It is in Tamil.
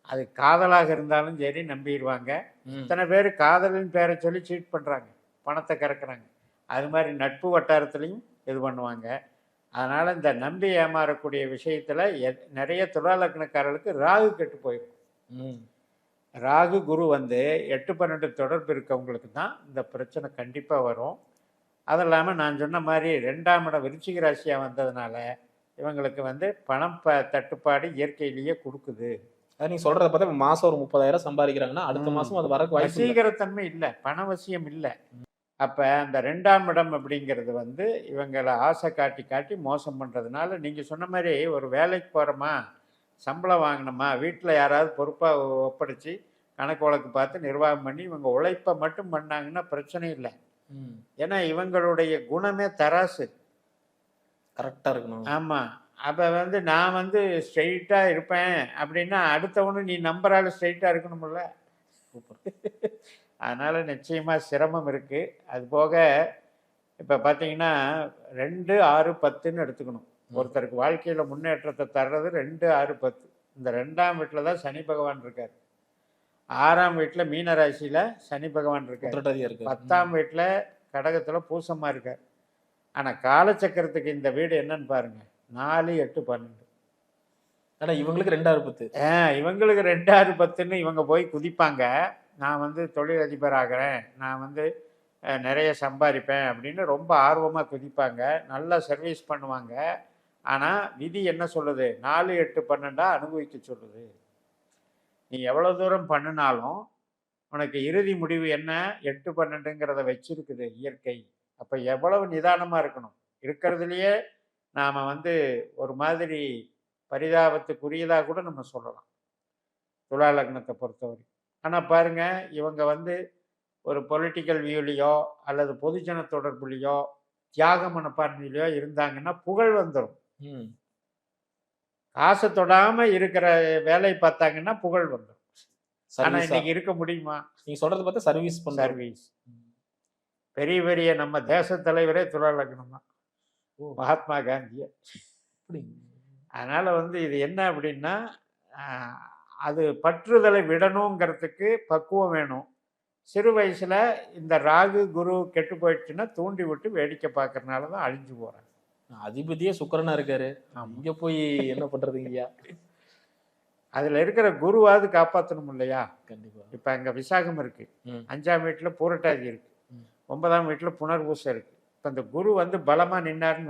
அது காதலாக இருந்தாலும் சரி நம்பிடுவாங்க. இத்தனை பேர் காதலின் பேரை சொல்லி சீட் பண்ணுறாங்க, பணத்தை கறக்குறாங்க. அது மாதிரி நட்பு வட்டாரத்துலேயும் இது பண்ணுவாங்க. அதனால் இந்த நம்பி ஏமாறக்கூடிய விஷயத்தில் நிறைய துலா லக்னக்காரர்களுக்கு ராகு கெட்டு போயிருக்கும். ராகு குரு வந்து 8-12 தொடர்பு இருக்கவங்களுக்கு தான் இந்த பிரச்சனை கண்டிப்பாக வரும். அது இல்லாமல் நான் சொன்ன மாதிரி 2ஆம் இடம் விருச்சிக ராசியாக வந்ததுனால இவங்களுக்கு வந்து பணம் தட்டுப்பாடு இயற்கையிலேயே கொடுக்குது. அது நீங்கள் சொல்கிறத பார்த்தா மாதம் ஒரு 30,000 சம்பாதிக்கிறாங்கன்னா அடுத்த மாதம் அது வரக்கு வாய்ப்பு வசீகரத்தன்மை இல்லை, பணவசியம் இல்லை. அப்போ அந்த 2ஆம் இடம் அப்படிங்கிறது வந்து இவங்களை ஆசை காட்டி காட்டி மோசம் பண்ணுறதுனால, நீங்கள் சொன்ன மாதிரி ஒரு வேலைக்கு போகிறோமா, சம்பளம் வாங்கினோமா, வீட்டில் யாராவது பொறுப்பாக ஒப்படைச்சி கணக்கு வழக்கு பார்த்து நிர்வாகம் பண்ணி இவங்க உழைப்பை மட்டும் பண்ணாங்கன்னா பிரச்சனை இல்லை. ஏன்னா இவங்களுடைய குணமே தராசு, கரெக்டாக இருக்கணும். ஆமாம். அப்போ வந்து நான் வந்து ஸ்ட்ரெயிட்டாக இருப்பேன் அப்படின்னா அடுத்தவனு நீ நம்புறாலும் ஸ்ட்ரெயிட்டாக இருக்கணும்ல. அதனால் நிச்சயமாக சிரமம் இருக்குது. அது போக இப்போ பார்த்தீங்கன்னா 2, 6, 10ன்னு எடுத்துக்கணும். ஒருத்தருக்கு வாழ்க்கையில் முன்னேற்றத்தை தர்றது 2, 6, 10. இந்த 2ஆம் வீட்டில் தான் சனி பகவான் இருக்கார். 6ஆம் வீட்டில் மீன ராசியில் சனி பகவான் இருக்கார். 10ஆம் வீட்டில் கடகத்தில் பூசமாக இருக்கார். ஆனால் காலச்சக்கரத்துக்கு இந்த வீடு என்னன்னு பாருங்க, 4, 8, 12. ஆனால் இவங்களுக்கு 2, 6, 10. இவங்களுக்கு 2, 6, 10ன்னு இவங்க போய் குதிப்பாங்க. நான் வந்து தொழிலதிபர் ஆகிறேன், நான் வந்து நிறைய சம்பாதிப்பேன் அப்படின்னு ரொம்ப ஆர்வமாக குதிப்பாங்க, நல்லா சர்வீஸ் பண்ணுவாங்க. ஆனால் விதி என்ன சொல்லுது, 4, 8, 12 அனுபவிக்க சொல்லுது. நீ எவ்வளோ தூரம் பண்ணினாலும் உனக்கு இறுதி முடிவு என்ன, 8, 12ங்கிறத வச்சிருக்குது இயற்கை. அப்போ எவ்வளவு நிதானமாக இருக்கணும். இருக்கிறதுலையே நாம் வந்து ஒரு மாதிரி பரிதாபத்துக்குரியதாக கூட நம்ம சொல்லலாம் துலா லக்னத்தை பொறுத்தவரை. ஆனால் பாருங்க, இவங்க வந்து ஒரு பொலிட்டிக்கல் வியூலையோ அல்லது பொதுஜன தொடர்புலையோ தியாக மனப்பான்மையிலையோ இருந்தாங்கன்னா புகழ் வந்துடும். காசை தொடாமல் இருக்கிற வேலை பார்த்தாங்கன்னா புகழ் வந்துடும். ஆனால் இன்னைக்கு இருக்க முடியுமா? நீங்கள் சொல்கிறத பார்த்தா சர்வீஸ் பெரிய பெரிய நம்ம தேச தலைவரே துலா லக்னம் தான், மகாத்மா காந்திய. அதனால் வந்து இது என்ன அப்படின்னா, அது பற்றுதலை விடணுங்கிறதுக்கு பக்குவம் வேணும். சிறு வயசில் இந்த ராகு குரு கெட்டு போயிடுச்சுன்னா தூண்டி விட்டு வேடிக்கை பார்க்கறதுனால தான் அழிஞ்சு போகிறாங்க. அதிபதியே சுக்கிரனா இருக்காரு, இங்கே போய் என்ன பண்ணுறதுங்கய்யா? அதில் இருக்கிற குருவாவது காப்பாற்றணும் இல்லையா? கண்டிப்பாக. இப்போ அங்கே விசாகம் இருக்குது, 5ஆம் வீட்டில் பூரட்டாதி இருக்குது, 9ஆம் வீட்டில் புனர்பூசம் இருக்குது. இப்போ இந்த குரு வந்து பலமாக நின்னாருன்னு